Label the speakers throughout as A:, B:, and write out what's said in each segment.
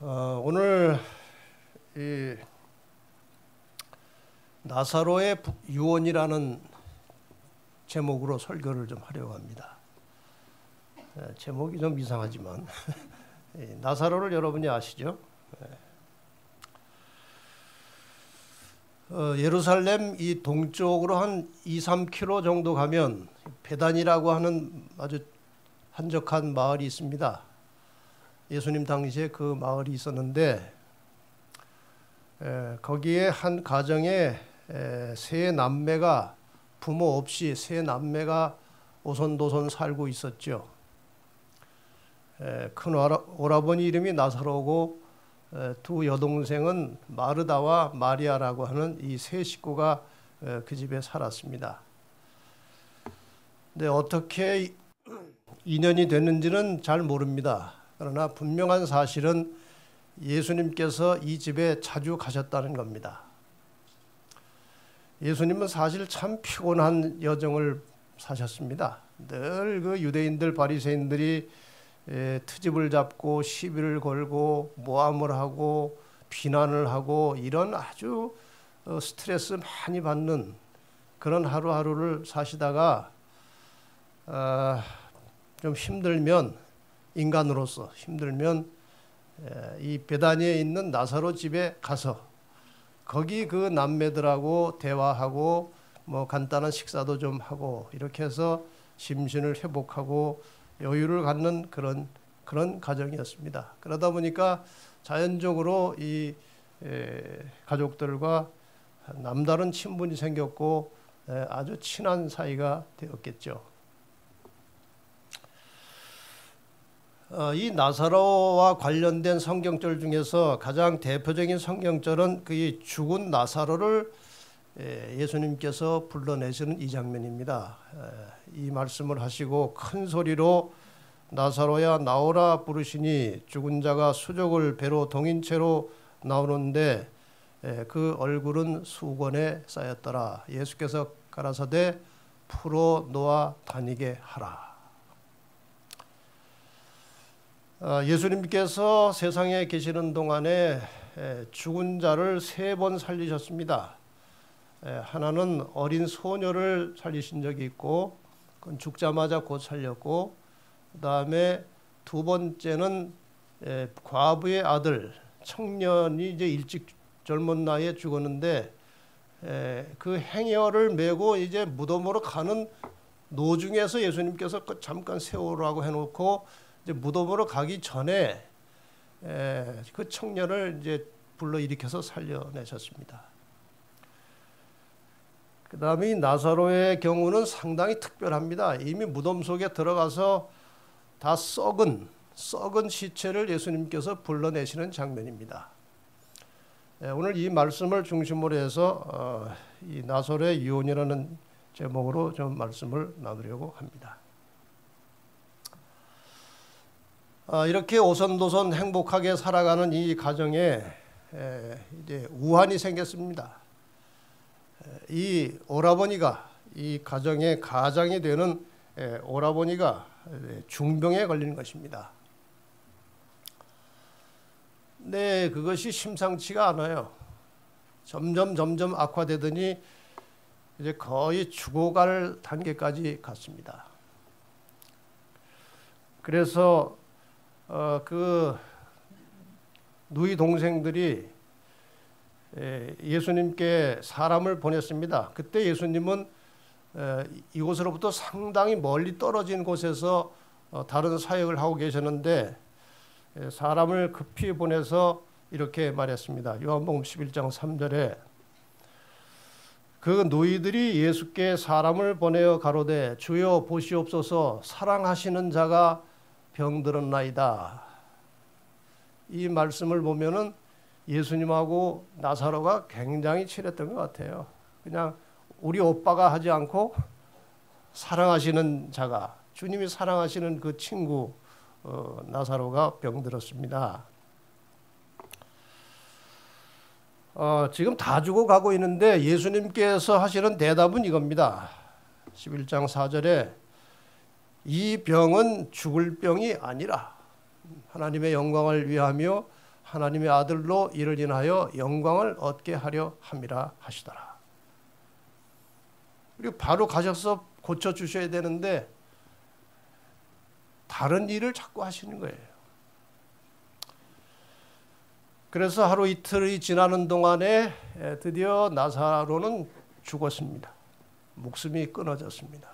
A: 오늘 이 나사로의 유언이라는 제목으로 설교를 좀 하려고 합니다. 제목이 좀 이상하지만 나사로를 여러분이 아시죠? 예루살렘 이 동쪽으로 한 2-3km 정도 가면 베단이라고 하는 아주 한적한 마을이 있습니다. 예수님 당시에 그 마을이 있었는데 거기에 한 가정에 세 남매가 부모 없이 세 남매가 오손도손 살고 있었죠. 큰 오라버니 이름이 나사로고 두 여동생은 마르다와 마리아라고 하는 이 세 식구가 그 집에 살았습니다. 근데 어떻게 인연이 됐는지는 잘 모릅니다. 그러나 분명한 사실은 예수님께서 이 집에 자주 가셨다는 겁니다. 예수님은 사실 참 피곤한 여정을 사셨습니다. 늘 그 유대인들 바리새인들이 트집을 잡고 시비를 걸고 모함을 하고 비난을 하고 이런 아주 스트레스 많이 받는 그런 하루하루를 사시다가 좀 힘들면 인간으로서 힘들면 이 베다니에 있는 나사로 집에 가서 거기 그 남매들하고 대화하고 뭐 간단한 식사도 좀 하고 이렇게 해서 심신을 회복하고 여유를 갖는 그런 가정이었습니다. 그러다 보니까 자연적으로 이 가족들과 남다른 친분이 생겼고 아주 친한 사이가 되었겠죠. 이 나사로와 관련된 성경절 중에서 가장 대표적인 성경절은 그 죽은 나사로를 예수님께서 불러내시는 이 장면입니다. 이 말씀을 하시고 큰 소리로 나사로야 나오라 부르시니 죽은 자가 수족을 배로 동인 채로 나오는데 그 얼굴은 수건에 쌓였더라. 예수께서 가라사대 풀어 놓아 다니게 하라. 예수님께서 세상에 계시는 동안에 죽은 자를 3번 살리셨습니다. 하나는 어린 소녀를 살리신 적이 있고 그건 죽자마자 곧 살렸고, 그 다음에 두 번째는 과부의 아들 청년이 이제 일찍 젊은 나이에 죽었는데 그 행여를 메고 이제 무덤으로 가는 노중에서 예수님께서 잠깐 세우라고 해놓고 이제 무덤으로 가기 전에 그 청년을 이제 불러일으켜서 살려내셨습니다. 그 다음에 이 나사로의 경우는 상당히 특별합니다. 이미 무덤 속에 들어가서 다 썩은 시체를 예수님께서 불러내시는 장면입니다. 오늘 이 말씀을 중심으로 해서 이 나사로의 유언이라는 제목으로 좀 말씀을 나누려고 합니다. 이렇게 오손도손 행복하게 살아가는 이 가정에 이제 우환이 생겼습니다. 이 오라버니가 이 가정의 가장이 되는 오라버니가 중병에 걸리는 것입니다. 네, 그것이 심상치가 않아요. 점점 악화되더니 이제 거의 죽어갈 단계까지 갔습니다. 그래서 그 누이 동생들이 예수님께 사람을 보냈습니다. 그때 예수님은 이곳으로부터 상당히 멀리 떨어진 곳에서 다른 사역을 하고 계셨는데 사람을 급히 보내서 이렇게 말했습니다. 요한복음 11장 3절에 그 누이들이 예수께 사람을 보내어 가로되 주여 보시옵소서 사랑하시는 자가 병들었나이다. 이 말씀을 보면은 예수님하고 나사로가 굉장히 친했던 것 같아요. 그냥 우리 오빠가 하지 않고 사랑하시는 자가, 주님이 사랑하시는 그 친구 나사로가 병들었습니다. 지금 다 죽어가고 있는데 예수님께서 하시는 대답은 이겁니다. 11장 4절에 이 병은 죽을 병이 아니라 하나님의 영광을 위하며 하나님의 아들로 이를 인하여 영광을 얻게 하려 함이라 하시더라. 그리고 바로 가셔서 고쳐주셔야 되는데 다른 일을 자꾸 하시는 거예요. 그래서 하루 이틀이 지나는 동안에 드디어 나사로는 죽었습니다. 목숨이 끊어졌습니다.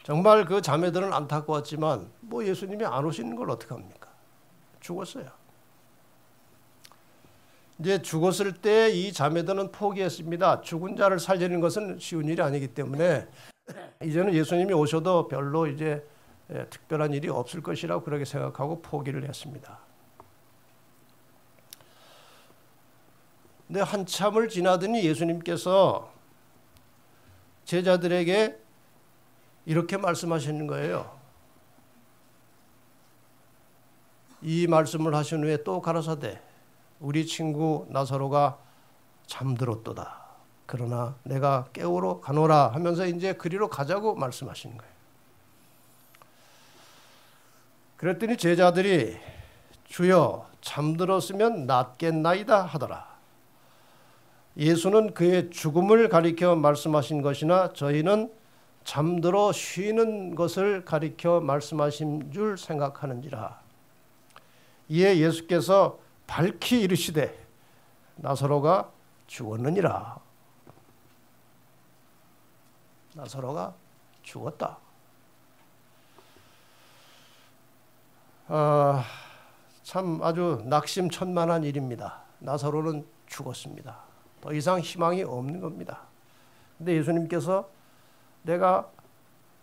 A: 정말 그 자매들은 안타까웠지만 뭐 예수님이 안 오시는 걸 어떡합니까? 죽었어요. 이제 죽었을 때 이 자매들은 포기했습니다. 죽은 자를 살리는 것은 쉬운 일이 아니기 때문에 이제는 예수님이 오셔도 별로 이제 특별한 일이 없을 것이라고 그렇게 생각하고 포기를 했습니다. 근데 한참을 지나더니 예수님께서 제자들에게 이렇게 말씀하시는 거예요. 이 말씀을 하신 후에 또 가라사대 우리 친구 나사로가 잠들었도다. 그러나 내가 깨우러 가노라 하면서 이제 그리로 가자고 말씀하시는 거예요. 그랬더니 제자들이 주여 잠들었으면 낫겠나이다 하더라. 예수는 그의 죽음을 가리켜 말씀하신 것이나 저희는 잠들어 쉬는 것을 가리켜 말씀하신 줄 생각하는지라. 이에 예수께서 밝히 이르시되 나사로가 죽었느니라. 나사로가 죽었다. 참 아주 낙심천만한 일입니다. 나사로는 죽었습니다. 더 이상 희망이 없는 겁니다. 근데 예수님께서 내가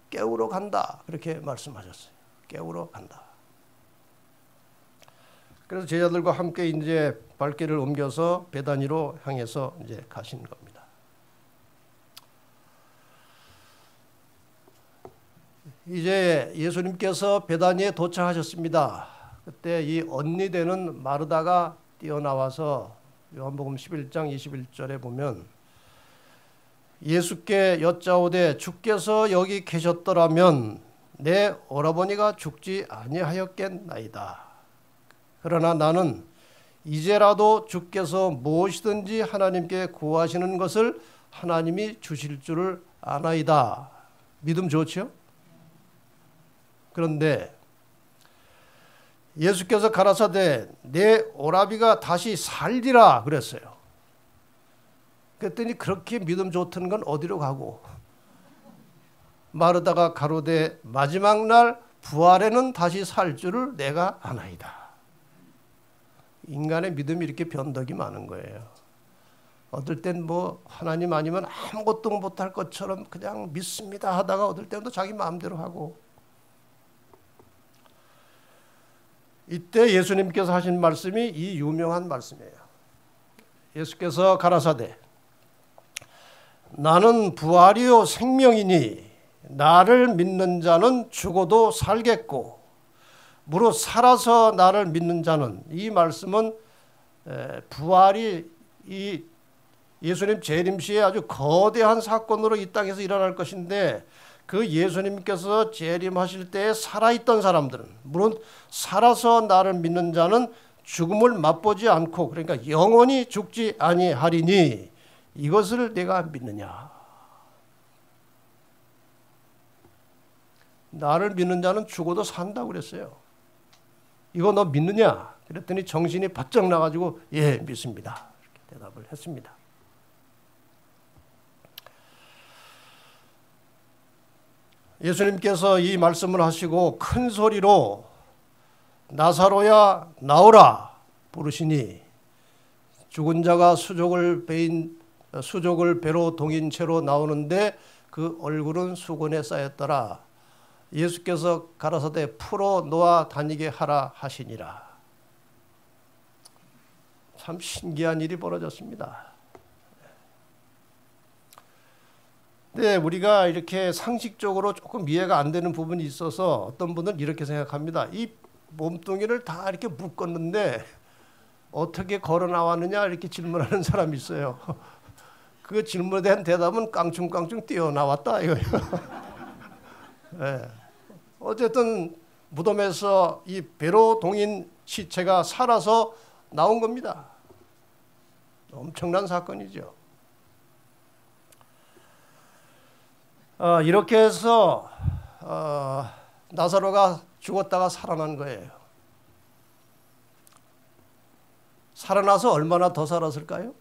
A: 깨우러 간다 그렇게 말씀하셨어요. 깨우러 간다. 그래서 제자들과 함께 이제 발길을 옮겨서 베다니로 향해서 이제 가신 겁니다. 이제 예수님께서 베다니에 도착하셨습니다. 그때 이 언니 되는 마르다가 뛰어나와서 요한복음 11장 21절에 보면 예수께 여짜오되 주께서 여기 계셨더라면 내 오라버니가 죽지 아니하였겠나이다. 그러나 나는 이제라도 주께서 무엇이든지 하나님께 구하시는 것을 하나님이 주실 줄을 아나이다. 믿음 좋죠? 그런데 예수께서 가라사대 내 오라비가 다시 살리라 그랬어요. 그랬더니 그렇게 믿음 좋던 건 어디로 가고 마르다가 가로되 마지막 날 부활에는 다시 살 줄을 내가 아나이다. 인간의 믿음이 이렇게 변덕이 많은 거예요. 어떨 땐 뭐 하나님 아니면 아무것도 못할 것처럼 그냥 믿습니다 하다가 어떨 때는 또 자기 마음대로 하고. 이때 예수님께서 하신 말씀이 이 유명한 말씀이에요. 예수께서 가라사대 나는 부활이요 생명이니 나를 믿는 자는 죽어도 살겠고 무릇 살아서 나를 믿는 자는, 이 말씀은 부활이 이 예수님 재림시에 아주 거대한 사건으로 이 땅에서 일어날 것인데 그 예수님께서 재림하실 때에 살아있던 사람들은, 물론 살아서 나를 믿는 자는 죽음을 맛보지 않고, 그러니까 영원히 죽지 아니하리니 이것을 내가 믿느냐. 나를 믿는 자는 죽어도 산다고 그랬어요. 이거 너 믿느냐? 그랬더니 정신이 바짝 나가지고 예, 믿습니다. 이렇게 대답을 했습니다. 예수님께서 이 말씀을 하시고 큰 소리로 나사로야 나오라 부르시니 죽은 자가 수족을 배로 동인 채로 나오는데 그 얼굴은 수건에 쌓였더라. 예수께서 가라사대 풀어 놓아 다니게 하라 하시니라. 참 신기한 일이 벌어졌습니다. 근데 우리가 이렇게 상식적으로 조금 이해가 안 되는 부분이 있어서 어떤 분은 이렇게 생각합니다. 이 몸뚱이를 다 이렇게 묶었는데 어떻게 걸어 나왔느냐 이렇게 질문하는 사람이 있어요. 그 질문에 대한 대답은 깡충깡충 뛰어나왔다 이거예요. 네. 어쨌든 무덤에서 이 배로 동인 시체가 살아서 나온 겁니다. 엄청난 사건이죠. 이렇게 해서 나사로가 죽었다가 살아난 거예요. 살아나서 얼마나 더 살았을까요?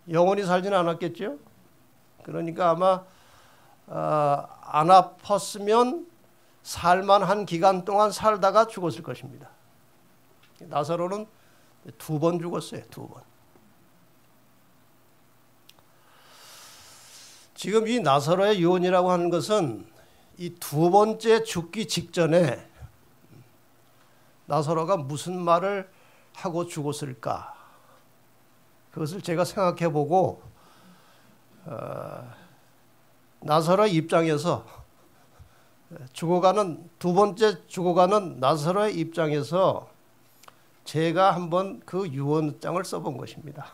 A: 영원히 살지는 않았겠죠. 그러니까 아마 안 아팠으면 살만한 기간 동안 살다가 죽었을 것입니다. 나사로는 2번 죽었어요. 2번. 지금 이 나사로의 유언이라고 하는 것은 이 2번째 죽기 직전에 나사로가 무슨 말을 하고 죽었을까? 그것을 제가 생각해 보고 나사로의 입장에서 죽어가는 2번째 죽어가는 나사로의 입장에서 제가 한번 그 유언장을 써본 것입니다.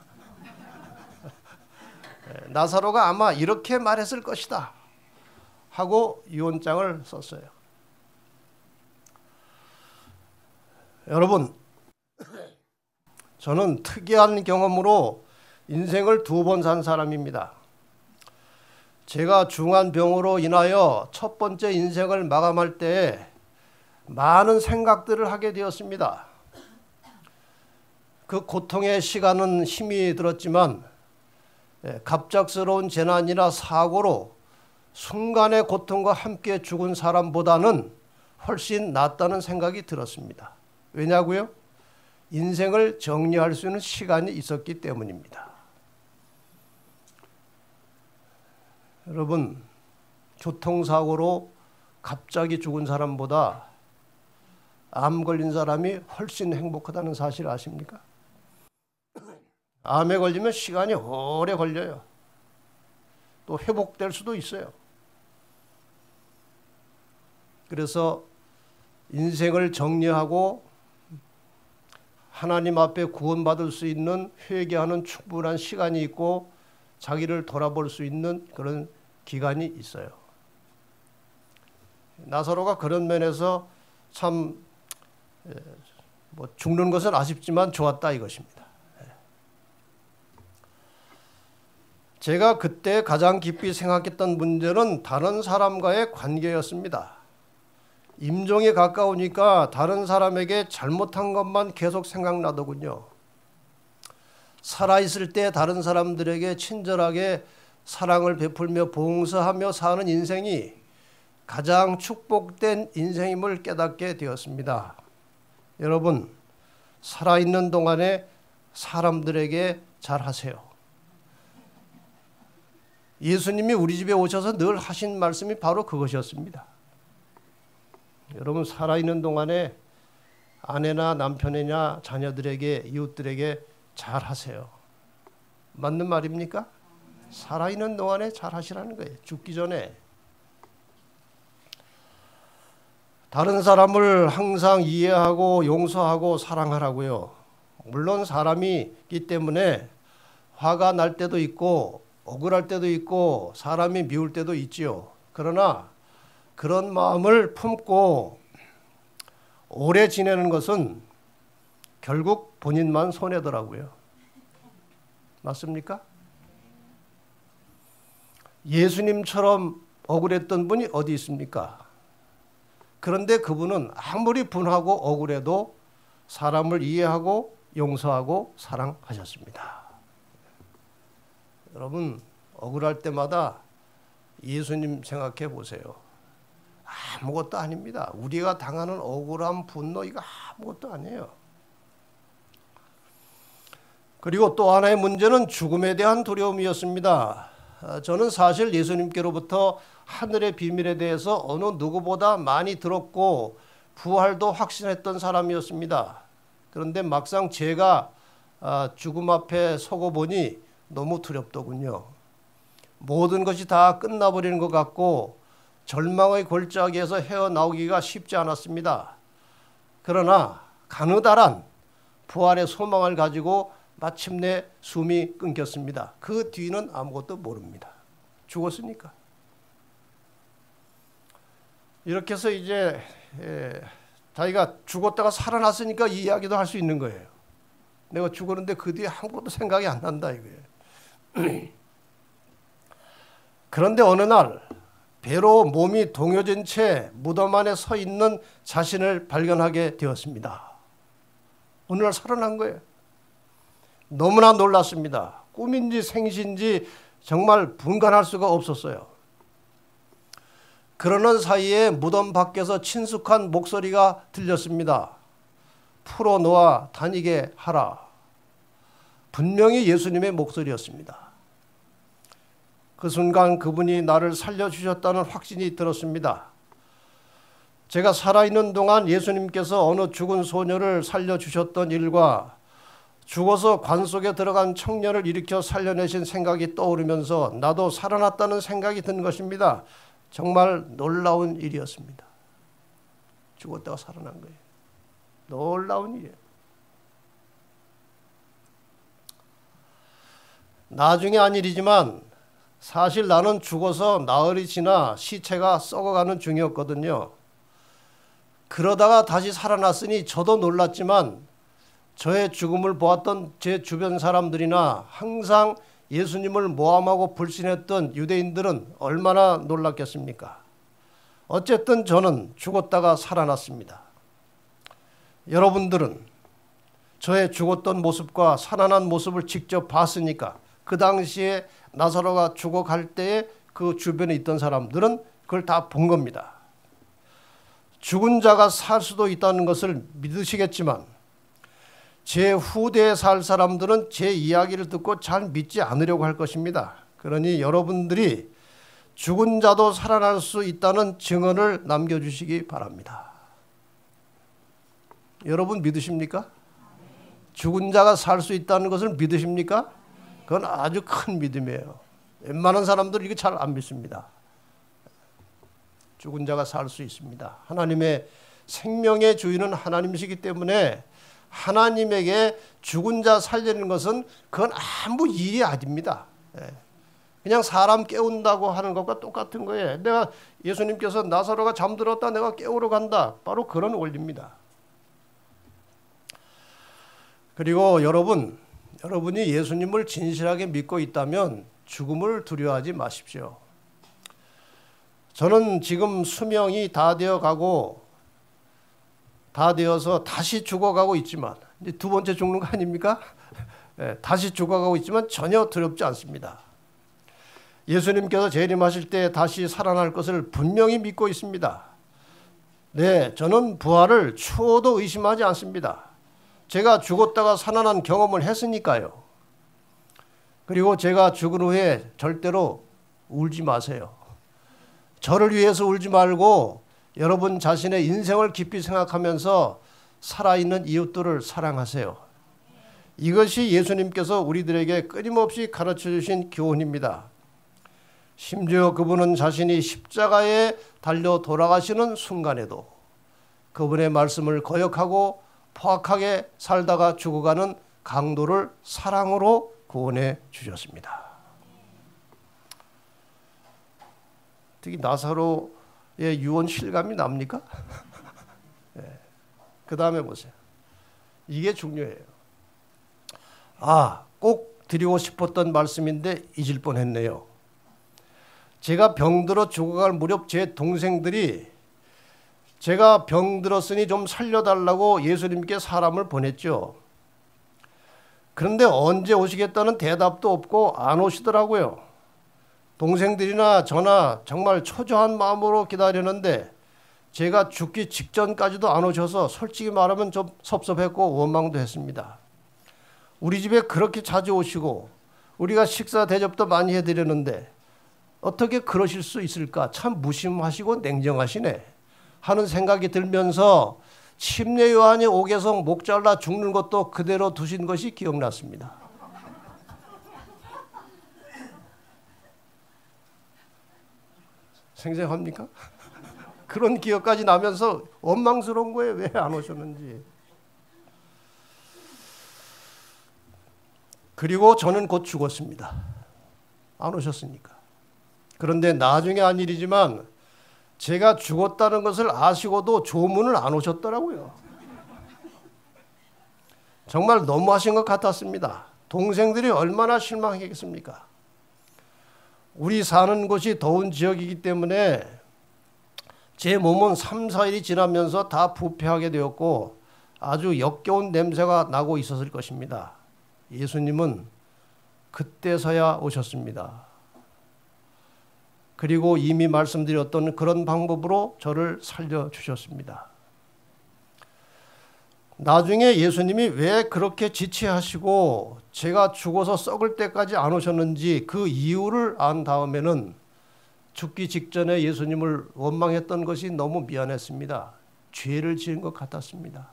A: 나사로가 아마 이렇게 말했을 것이다 하고 유언장을 썼어요. 여러분, 저는 특이한 경험으로 인생을 2번 산 사람입니다. 제가 중한 병으로 인하여 첫 번째 인생을 마감할 때 많은 생각들을 하게 되었습니다. 그 고통의 시간은 힘이 들었지만 갑작스러운 재난이나 사고로 순간의 고통과 함께 죽은 사람보다는 훨씬 낫다는 생각이 들었습니다. 왜냐고요? 인생을 정리할 수 있는 시간이 있었기 때문입니다. 여러분, 교통사고로 갑자기 죽은 사람보다 암 걸린 사람이 훨씬 행복하다는 사실 아십니까? 암에 걸리면 시간이 오래 걸려요. 또 회복될 수도 있어요. 그래서 인생을 정리하고 하나님 앞에 구원받을 수 있는 회개하는 충분한 시간이 있고 자기를 돌아볼 수 있는 그런 기간이 있어요. 나사로가 그런 면에서 참 죽는 것은 아쉽지만 좋았다 이것입니다. 제가 그때 가장 깊이 생각했던 문제는 다른 사람과의 관계였습니다. 임종에 가까우니까 다른 사람에게 잘못한 것만 계속 생각나더군요. 살아있을 때 다른 사람들에게 친절하게 사랑을 베풀며 봉사하며 사는 인생이 가장 축복된 인생임을 깨닫게 되었습니다. 여러분, 살아있는 동안에 사람들에게 잘하세요. 예수님이 우리 집에 오셔서 늘 하신 말씀이 바로 그것이었습니다. 여러분, 살아있는 동안에 아내나 남편이나 자녀들에게 이웃들에게 잘하세요. 맞는 말입니까? 살아있는 동안에 잘하시라는 거예요. 죽기 전에. 다른 사람을 항상 이해하고 용서하고 사랑하라고요. 물론 사람이기 때문에 화가 날 때도 있고 억울할 때도 있고 사람이 미울 때도 있지요. 그러나 그런 마음을 품고 오래 지내는 것은 결국 본인만 손해더라고요. 맞습니까? 예수님처럼 억울했던 분이 어디 있습니까? 그런데 그분은 아무리 분하고 억울해도 사람을 이해하고 용서하고 사랑하셨습니다. 여러분, 억울할 때마다 예수님 생각해 보세요. 아무것도 아닙니다. 우리가 당하는 억울함, 분노 이거 아무것도 아니에요. 그리고 또 하나의 문제는 죽음에 대한 두려움이었습니다. 저는 사실 예수님께로부터 하늘의 비밀에 대해서 어느 누구보다 많이 들었고 부활도 확신했던 사람이었습니다. 그런데 막상 제가 죽음 앞에 서고 보니 너무 두렵더군요. 모든 것이 다 끝나버리는 것 같고 절망의 골짜기에서 헤어나오기가 쉽지 않았습니다. 그러나 가느다란 부활의 소망을 가지고 마침내 숨이 끊겼습니다. 그 뒤는 아무것도 모릅니다. 죽었으니까. 이렇게 해서 이제 자기가 죽었다가 살아났으니까 이 이야기도 할 수 있는 거예요. 내가 죽었는데 그 뒤에 아무것도 생각이 안 난다 이거예요. 그런데 어느 날 배로 몸이 동요된 채 무덤 안에 서 있는 자신을 발견하게 되었습니다. 어느 날 살아난 거예요. 너무나 놀랐습니다. 꿈인지 생신지 정말 분간할 수가 없었어요. 그러는 사이에 무덤 밖에서 친숙한 목소리가 들렸습니다. 풀어놓아 다니게 하라. 분명히 예수님의 목소리였습니다. 그 순간 그분이 나를 살려주셨다는 확신이 들었습니다. 제가 살아있는 동안 예수님께서 어느 죽은 소녀를 살려주셨던 일과 죽어서 관 속에 들어간 청년을 일으켜 살려내신 생각이 떠오르면서 나도 살아났다는 생각이 든 것입니다. 정말 놀라운 일이었습니다. 죽었다가 살아난 거예요. 놀라운 일이에요. 나중에 한 일이지만 사실 나는 죽어서 나흘이 지나 시체가 썩어가는 중이었거든요. 그러다가 다시 살아났으니 저도 놀랐지만 저의 죽음을 보았던 제 주변 사람들이나 항상 예수님을 모함하고 불신했던 유대인들은 얼마나 놀랐겠습니까? 어쨌든 저는 죽었다가 살아났습니다. 여러분들은 저의 죽었던 모습과 살아난 모습을 직접 봤으니까 그 당시에 나사로가 죽어갈 때에 그 주변에 있던 사람들은 그걸 다 본 겁니다. 죽은 자가 살 수도 있다는 것을 믿으시겠지만 제 후대에 살 사람들은 제 이야기를 듣고 잘 믿지 않으려고 할 것입니다. 그러니 여러분들이 죽은 자도 살아날 수 있다는 증언을 남겨주시기 바랍니다. 여러분 믿으십니까? 죽은 자가 살 수 있다는 것을 믿으십니까? 그건 아주 큰 믿음이에요. 웬만한 사람들은 이거 잘 안 믿습니다. 죽은 자가 살 수 있습니다. 하나님의 생명의 주인은 하나님이시기 때문에 하나님에게 죽은 자 살리는 것은 그건 아무 일이 아닙니다. 그냥 사람 깨운다고 하는 것과 똑같은 거예요. 내가 예수님께서 나사로가 잠들었다 내가 깨우러 간다. 바로 그런 원리입니다. 그리고 여러분이 예수님을 진실하게 믿고 있다면 죽음을 두려워하지 마십시오. 저는 지금 수명이 다 되어서 다시 죽어가고 있지만 이제 두 번째 죽는 거 아닙니까? 다시 죽어가고 있지만 전혀 두렵지 않습니다. 예수님께서 재림하실 때 다시 살아날 것을 분명히 믿고 있습니다. 네, 저는 부활을 추호도 의심하지 않습니다. 제가 죽었다가 살아난 경험을 했으니까요. 그리고 제가 죽은 후에 절대로 울지 마세요. 저를 위해서 울지 말고 여러분 자신의 인생을 깊이 생각하면서 살아있는 이웃들을 사랑하세요. 이것이 예수님께서 우리들에게 끊임없이 가르쳐 주신 교훈입니다. 심지어 그분은 자신이 십자가에 달려 돌아가시는 순간에도 그분의 말씀을 거역하고 포악하게 살다가 죽어가는 강도를 사랑으로 구원해 주셨습니다. 특히 나사로의 유언 실감이 납니까? 네. 그 다음에 보세요. 이게 중요해요. 꼭 드리고 싶었던 말씀인데 잊을 뻔했네요. 제가 병들어 죽어갈 무렵 제 동생들이 제가 병들었으니 좀 살려달라고 예수님께 사람을 보냈죠. 그런데 언제 오시겠다는 대답도 없고 안 오시더라고요. 동생들이나 저나 정말 초조한 마음으로 기다리는데 제가 죽기 직전까지도 안 오셔서 솔직히 말하면 좀 섭섭했고 원망도 했습니다. 우리 집에 그렇게 자주 오시고 우리가 식사 대접도 많이 해드렸는데 어떻게 그러실 수 있을까? 참 무심하시고 냉정하시네 하는 생각이 들면서 침례 요한이 옥에서 목 잘라 죽는 것도 그대로 두신 것이 기억났습니다. 생생합니까? 그런 기억까지 나면서 원망스러운 거예요. 왜 안 오셨는지. 그리고 저는 곧 죽었습니다. 안 오셨으니까. 그런데 나중에 한 일이지만 제가 죽었다는 것을 아시고도 조문을 안 오셨더라고요. 정말 너무하신 것 같았습니다. 동생들이 얼마나 실망했겠습니까? 우리 사는 곳이 더운 지역이기 때문에 제 몸은 3, 4일이 지나면서 다 부패하게 되었고 아주 역겨운 냄새가 나고 있었을 것입니다. 예수님은 그때서야 오셨습니다. 그리고 이미 말씀드렸던 그런 방법으로 저를 살려주셨습니다. 나중에 예수님이 왜 그렇게 지체하시고 제가 죽어서 썩을 때까지 안 오셨는지 그 이유를 안 다음에는 죽기 직전에 예수님을 원망했던 것이 너무 미안했습니다. 죄를 지은 것 같았습니다.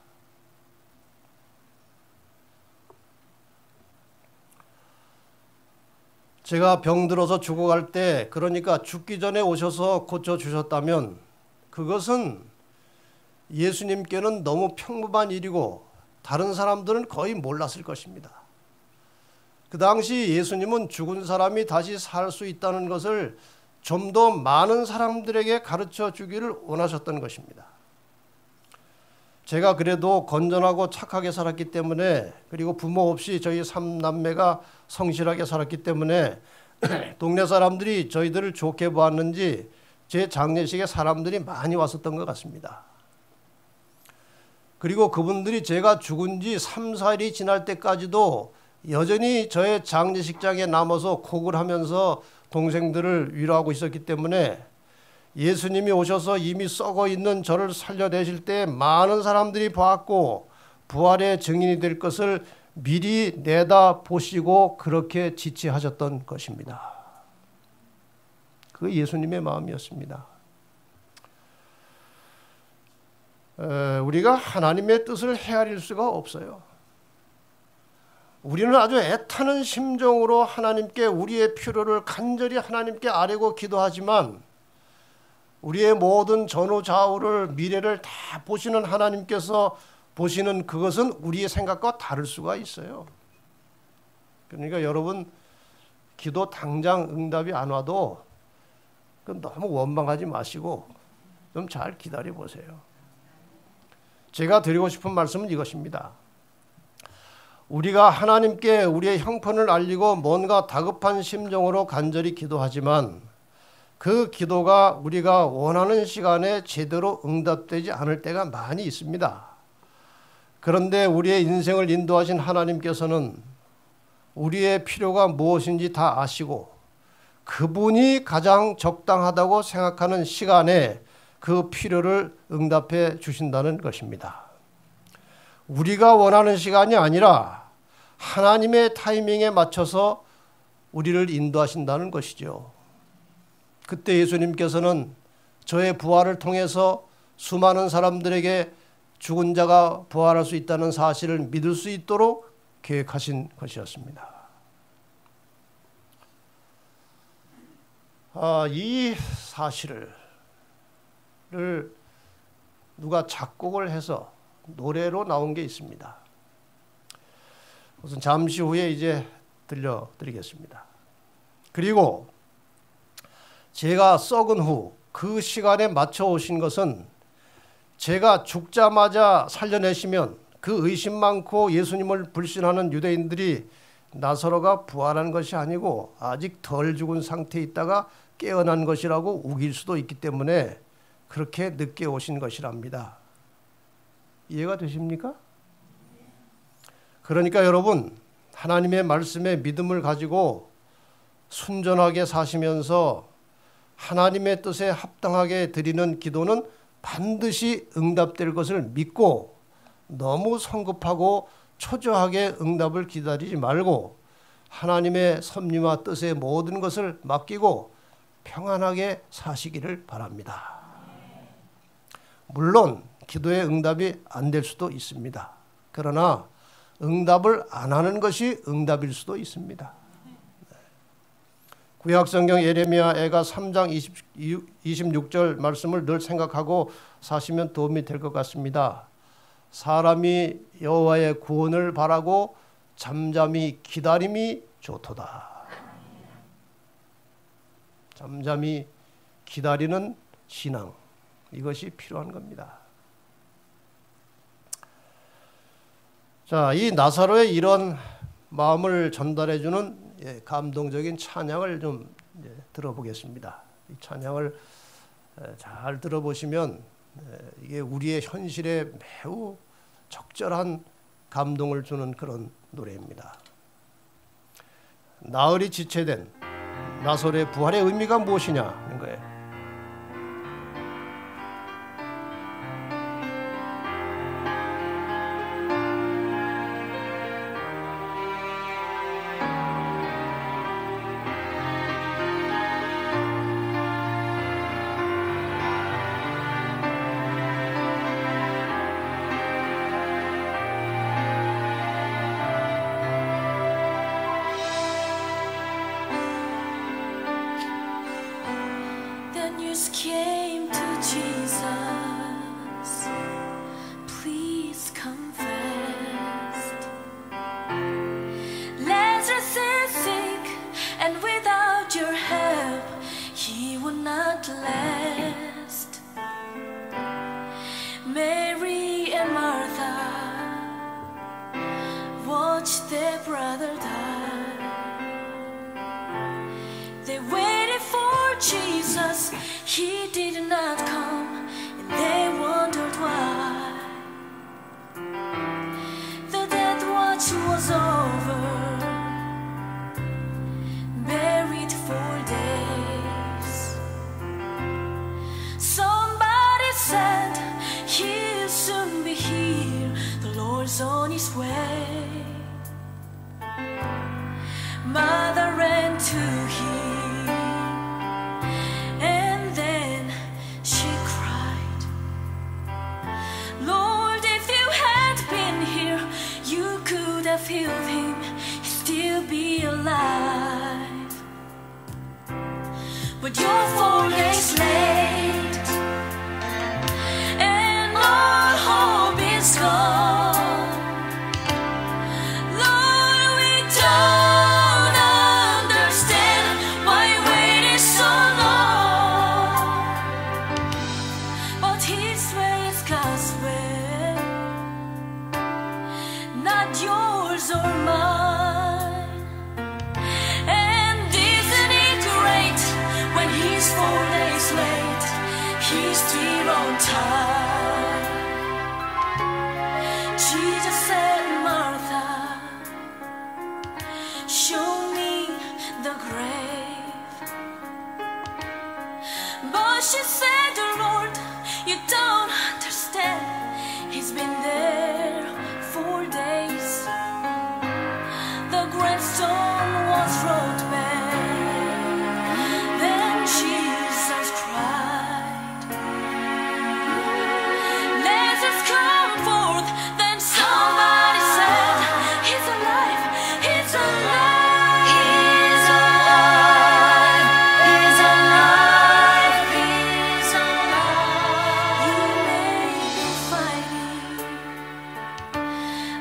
A: 제가 병들어서 죽어갈 때, 그러니까 죽기 전에 오셔서 고쳐주셨다면 그것은 예수님께는 너무 평범한 일이고 다른 사람들은 거의 몰랐을 것입니다. 그 당시 예수님은 죽은 사람이 다시 살 수 있다는 것을 좀 더 많은 사람들에게 가르쳐 주기를 원하셨던 것입니다. 제가 그래도 건전하고 착하게 살았기 때문에, 그리고 부모 없이 저희 3남매가 성실하게 살았기 때문에 동네 사람들이 저희들을 좋게 보았는지 제 장례식에 사람들이 많이 왔었던 것 같습니다. 그리고 그분들이 제가 죽은 지 3, 4일이 지날 때까지도 여전히 저의 장례식장에 남아서 곡을 하면서 동생들을 위로하고 있었기 때문에 예수님이 오셔서 이미 썩어 있는 저를 살려내실 때 많은 사람들이 봤고 부활의 증인이 될 것을 미리 내다보시고 그렇게 지체하셨던 것입니다. 그 예수님의 마음이었습니다. 우리가 하나님의 뜻을 헤아릴 수가 없어요. 우리는 아주 애타는 심정으로 하나님께 우리의 필요를 간절히 하나님께 아뢰고 기도하지만 우리의 모든 전후 좌우를 미래를 다 보시는 하나님께서 보시는 그것은 우리의 생각과 다를 수가 있어요. 그러니까 여러분 기도 당장 응답이 안 와도 너무 원망하지 마시고 좀 잘 기다려 보세요. 제가 드리고 싶은 말씀은 이것입니다. 우리가 하나님께 우리의 형편을 알리고 뭔가 다급한 심정으로 간절히 기도하지만 그 기도가 우리가 원하는 시간에 제대로 응답되지 않을 때가 많이 있습니다. 그런데 우리의 인생을 인도하신 하나님께서는 우리의 필요가 무엇인지 다 아시고 그분이 가장 적당하다고 생각하는 시간에 그 필요를 응답해 주신다는 것입니다. 우리가 원하는 시간이 아니라 하나님의 타이밍에 맞춰서 우리를 인도하신다는 것이죠. 그때 예수님께서는 저의 부활을 통해서 수많은 사람들에게 죽은 자가 부활할 수 있다는 사실을 믿을 수 있도록 계획하신 것이었습니다. 이 사실을 누가 작곡을 해서 노래로 나온 게 있습니다. 우선 잠시 후에 이제 들려드리겠습니다. 그리고 제가 썩은 후 그 시간에 맞춰 오신 것은 제가 죽자마자 살려내시면 그 의심 많고 예수님을 불신하는 유대인들이 나사로가 부활한 것이 아니고 아직 덜 죽은 상태에 있다가 깨어난 것이라고 우길 수도 있기 때문에 그렇게 늦게 오신 것이랍니다. 이해가 되십니까? 그러니까 여러분 하나님의 말씀에 믿음을 가지고 순전하게 사시면서 하나님의 뜻에 합당하게 드리는 기도는 반드시 응답될 것을 믿고 너무 성급하고 초조하게 응답을 기다리지 말고 하나님의 섭리와 뜻에 모든 것을 맡기고 평안하게 사시기를 바랍니다. 물론 기도의 응답이 안 될 수도 있습니다. 그러나 응답을 안 하는 것이 응답일 수도 있습니다. 구약성경 예레미야 애가 3장 26절 말씀을 늘 생각하고 사시면 도움이 될 것 같습니다. 사람이 여호와의 구원을 바라고 잠잠히 기다림이 좋도다. 잠잠히 기다리는 신앙, 이것이 필요한 겁니다. 자, 이 나사로의 이런 마음을 전달해주는 감동적인 찬양을 좀 들어보겠습니다. 이 찬양을 잘 들어보시면 이게 우리의 현실에 매우 적절한 감동을 주는 그런 노래입니다. 나흘이 지체된 나사로의 부활의 의미가 무엇이냐 하는 거예요.
B: Came to Jesus, please confess. Lazarus is sick, and without your help, he would not last. Mary and Martha watched their brother die. They waited for Jesus. He did not come, and they wondered why. The death watch was over, buried 4 days. Somebody said he'll soon be here, the Lord's on his way. Mother ran to him, have healed him, he'd still be alive. But you're 4 days late, and all hope is gone. Lord, we don't understand why you waited so long, but his way is God's way, not yours or mine. And isn't it great when he's 4 days late, he's still on time. Jesus said, Martha, show me the grave. But she said, Lord, you don't understand, he's been there 4 days. The gravestone was rolled back. Then Jesus cried, Lazarus, come forth. Then somebody said, he's alive, he's alive, he's alive, he's alive, he's alive. You may be fighting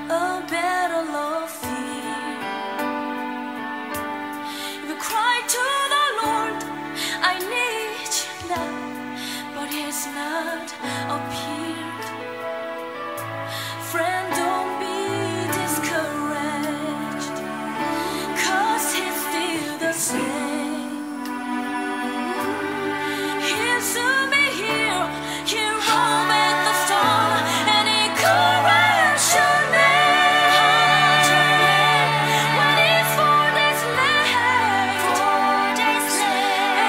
B: a battle of fear. You cry to the Lord, I need you now, but he's not appeared. Friend, don't be discouraged, 'cause he's still the same. He'll soon be here, he'll roam at the storm, and he corrects your name. When it's 4 days late,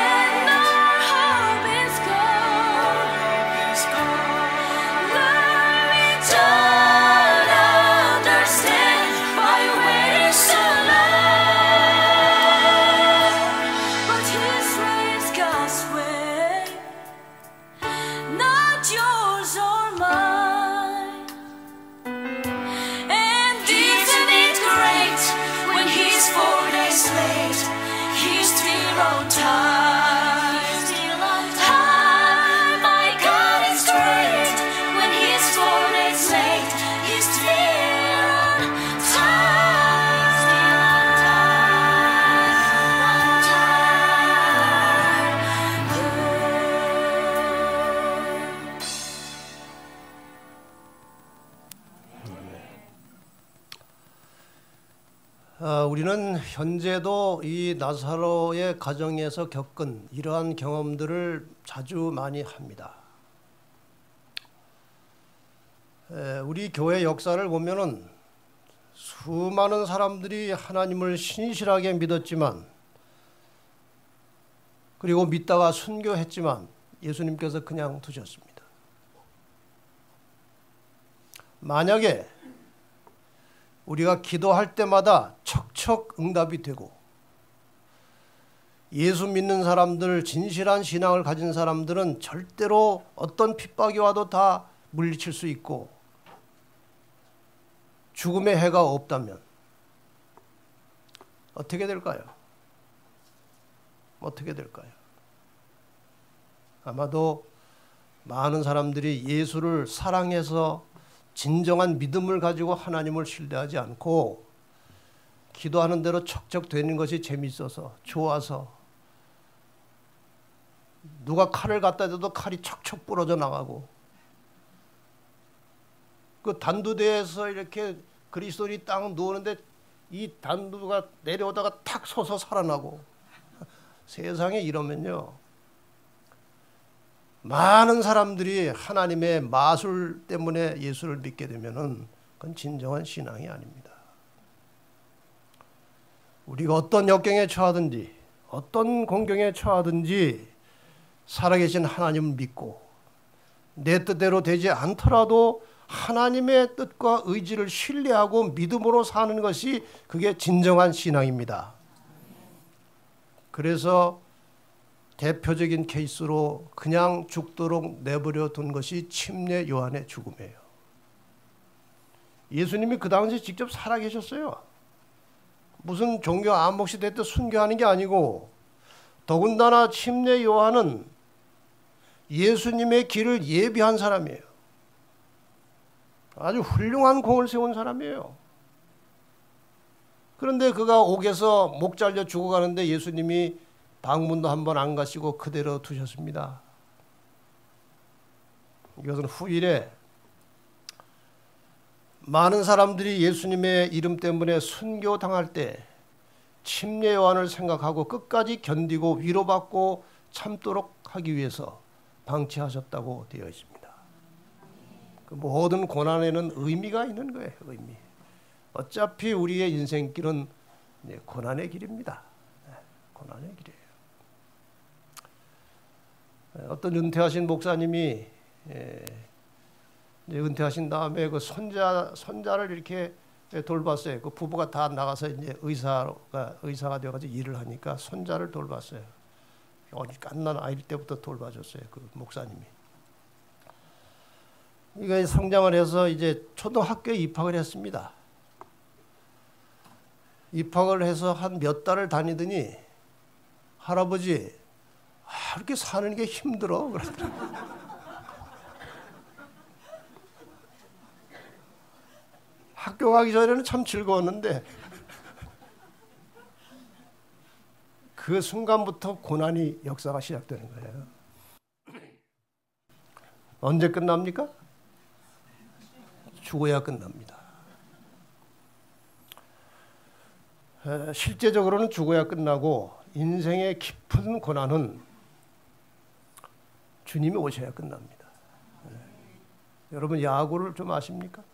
B: and our hope is gone,
A: 우리는 현재도 이 나사로의 가정에서 겪은 이러한 경험들을 자주 많이 합니다. 우리 교회 역사를 보면은 수많은 사람들이 하나님을 신실하게 믿었지만, 그리고 믿다가 순교했지만 예수님께서 그냥 두셨습니다. 만약에 우리가 기도할 때마다 척척 응답이 되고 예수 믿는 사람들, 진실한 신앙을 가진 사람들은 절대로 어떤 핍박이 와도 다 물리칠 수 있고 죽음의 해가 없다면 어떻게 될까요? 어떻게 될까요? 아마도 많은 사람들이 예수를 사랑해서 진정한 믿음을 가지고 하나님을 신뢰하지 않고 기도하는 대로 척척 되는 것이 재밌어서, 좋아서, 누가 칼을 갖다 대도 칼이 척척 부러져 나가고, 그 단두대에서 이렇게 그리스도인이 딱 누우는데 이 단두가 내려오다가 탁 서서 살아나고, 세상에 이러면요, 많은 사람들이 하나님의 마술 때문에 예수를 믿게 되면은 그건 진정한 신앙이 아닙니다. 우리가 어떤 역경에 처하든지 어떤 공경에 처하든지 살아계신 하나님을 믿고 내 뜻대로 되지 않더라도 하나님의 뜻과 의지를 신뢰하고 믿음으로 사는 것이 그게 진정한 신앙입니다. 그래서 대표적인 케이스로 그냥 죽도록 내버려 둔 것이 침례 요한의 죽음이에요. 예수님이 그 당시 직접 살아계셨어요. 무슨 종교 안목시대 때 순교하는 게 아니고, 더군다나 침례 요한은 예수님의 길을 예비한 사람이에요. 아주 훌륭한 공을 세운 사람이에요. 그런데 그가 옥에서 목 잘려 죽어가는데 예수님이 방문도 한번 안 가시고 그대로 두셨습니다. 이것은 후일에 많은 사람들이 예수님의 이름 때문에 순교당할 때 침례 요한을 생각하고 끝까지 견디고 위로받고 참도록 하기 위해서 방치하셨다고 되어 있습니다. 그 모든 고난에는 의미가 있는 거예요. 의미. 어차피 우리의 인생길은 고난의 길입니다. 고난의 길이에요. 어떤 은퇴하신 목사님이 은퇴하신 다음에 그 손자를 이렇게 돌봤어요. 그 부부가 다 나가서 이제 의사가 되어가지고 일을 하니까 손자를 돌봤어요. 어디 갓난 아이일 때부터 돌봐줬어요. 그 목사님이. 이거 성장을 해서 이제 초등학교에 입학을 했습니다. 입학을 해서 한 몇 달을 다니더니 할아버지, 이렇게 사는 게 힘들어. 그러더라고요. 학교 가기 전에는 참 즐거웠는데 그 순간부터 고난이 역사가 시작되는 거예요. 언제 끝납니까? 죽어야 끝납니다. 실제적으로는 죽어야 끝나고 인생의 깊은 고난은 주님이 오셔야 끝납니다. 여러분 야구를 좀 아십니까?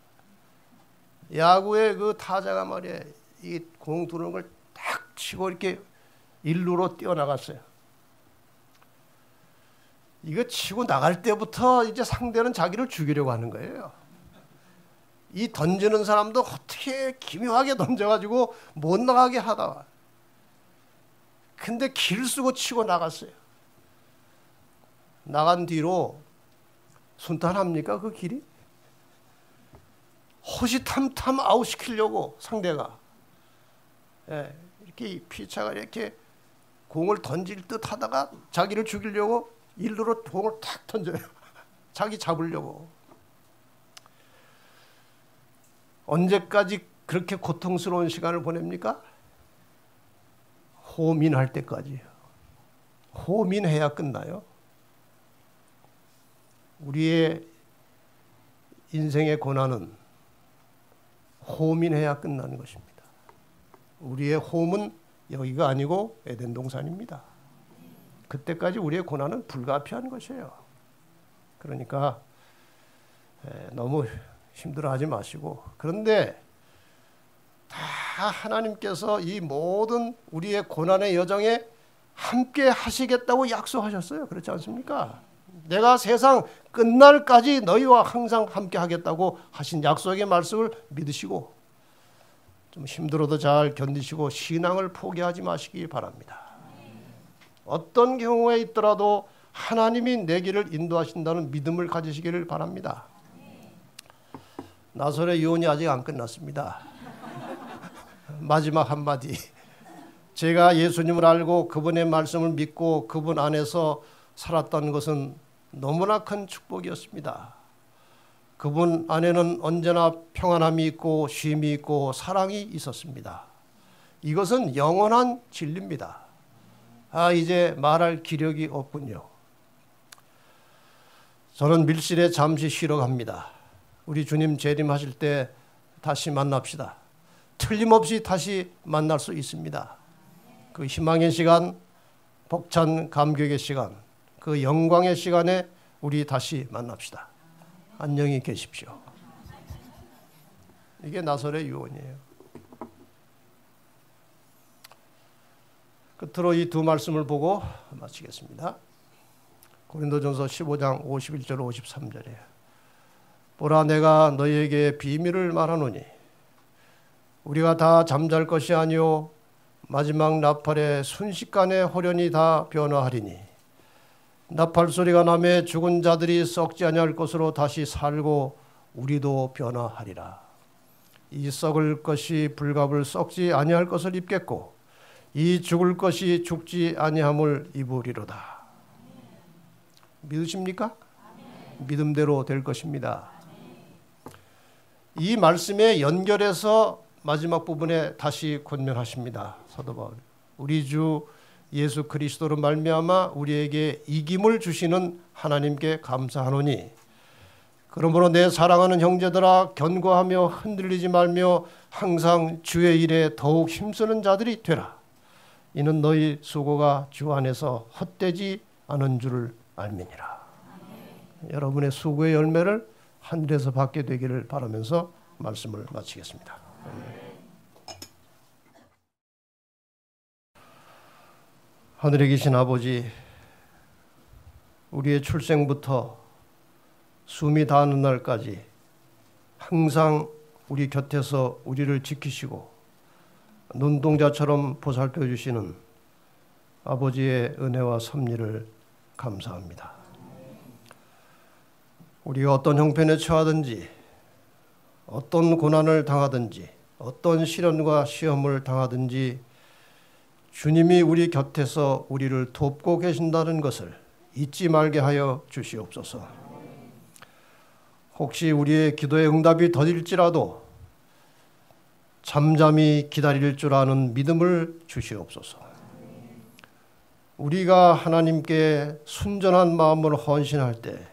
A: 야구의 그 타자가 말이야, 이 공 두는 걸 딱 치고 이렇게 일루로 뛰어나갔어요. 이거 치고 나갈 때부터 이제 상대는 자기를 죽이려고 하는 거예요. 이 던지는 사람도 어떻게 기묘하게 던져가지고 못 나가게 하다가, 근데 길 쓰고 치고 나갔어요. 나간 뒤로 순탄합니까 그 길이? 호시탐탐 아웃시키려고 상대가 이렇게 피차가 이렇게 공을 던질 듯 하다가 자기를 죽이려고 일루로 공을 탁 던져요. 자기 잡으려고. 언제까지 그렇게 고통스러운 시간을 보냅니까? 호민할 때까지요. 호민해야 끝나요. 우리의 인생의 고난은 호민해야 끝나는 것입니다. 우리의 홈은 여기가 아니고 에덴 동산입니다. 그때까지 우리의 고난은 불가피한 것이에요. 그러니까 너무 힘들어하지 마시고, 그런데 다 하나님께서 이 모든 우리의 고난의 여정에 함께 하시겠다고 약속하셨어요. 그렇지 않습니까? 내가 세상 끝날까지 너희와 항상 함께 하겠다고 하신 약속의 말씀을 믿으시고, 좀 힘들어도 잘 견디시고 신앙을 포기하지 마시기 바랍니다. 어떤 경우에 있더라도 하나님이 내 길을 인도하신다는 믿음을 가지시기를 바랍니다. 나설의 유언이 아직 안 끝났습니다. 마지막 한마디. 제가 예수님을 알고 그분의 말씀을 믿고 그분 안에서 살았던 것은 너무나 큰 축복이었습니다. 그분 안에는 언제나 평안함이 있고 쉼이 있고 사랑이 있었습니다. 이것은 영원한 진리입니다. 이제 말할 기력이 없군요. 저는 밀실에 잠시 쉬러 갑니다. 우리 주님 재림하실 때 다시 만납시다. 틀림없이 다시 만날 수 있습니다. 그 희망의 시간, 벅찬 감격의 시간, 그 영광의 시간에 우리 다시 만납시다. 안녕히 계십시오. 이게 나설의 유언이에요. 끝으로 이 두 말씀을 보고 마치겠습니다. 고린도전서 15장 51절 53절이에요. 보라, 내가 너희에게 비밀을 말하노니 우리가 다 잠잘 것이 아니요 마지막 나팔에 순식간에 호련히 다 변화하리니 나팔 소리가 나매 죽은 자들이 썩지 아니할 것으로 다시 살고 우리도 변화하리라. 이 썩을 것이 불갑을 썩지 아니할 것을 입겠고 이 죽을 것이 죽지 아니함을 입으리로다. 믿으십니까? 믿음대로 될 것입니다. 이 말씀에 연결해서 마지막 부분에 다시 권면하십니다. 사도 바울. 우리 주 예수 그리스도로 말미암아 우리에게 이김을 주시는 하나님께 감사하노니 그러므로 내 사랑하는 형제들아 견고하며 흔들리지 말며 항상 주의 일에 더욱 힘쓰는 자들이 되라. 이는 너희 수고가 주 안에서 헛되지 않은 줄을 알미니라. 여러분의 수고의 열매를 하늘에서 받게 되기를 바라면서 말씀을 마치겠습니다. 하늘에 계신 아버지, 우리의 출생부터 숨이 닿는 날까지 항상 우리 곁에서 우리를 지키시고 눈동자처럼 보살펴 주시는 아버지의 은혜와 섭리를 감사합니다. 우리가 어떤 형편에 처하든지 어떤 고난을 당하든지 어떤 시련과 시험을 당하든지 주님이 우리 곁에서 우리를 돕고 계신다는 것을 잊지 말게 하여 주시옵소서. 혹시 우리의 기도의 응답이 더딜지라도 잠잠히 기다릴 줄 아는 믿음을 주시옵소서. 우리가 하나님께 순전한 마음으로 헌신할 때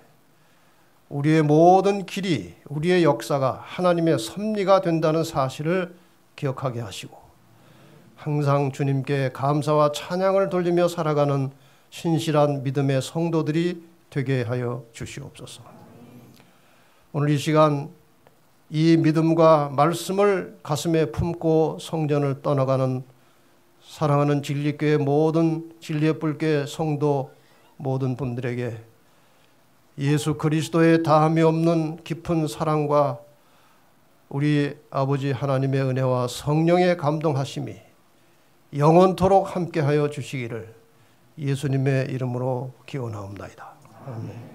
A: 우리의 모든 길이, 우리의 역사가 하나님의 섭리가 된다는 사실을 기억하게 하시고 항상 주님께 감사와 찬양을 돌리며 살아가는 신실한 믿음의 성도들이 되게 하여 주시옵소서. 오늘 이 시간 이 믿음과 말씀을 가슴에 품고 성전을 떠나가는 사랑하는 진리교회 모든 진리의 뿔교회 성도 모든 분들에게 예수 그리스도의 다함이 없는 깊은 사랑과 우리 아버지 하나님의 은혜와 성령의 감동하심이 영원토록 함께하여 주시기를 예수님의 이름으로 기원하옵나이다. 아멘.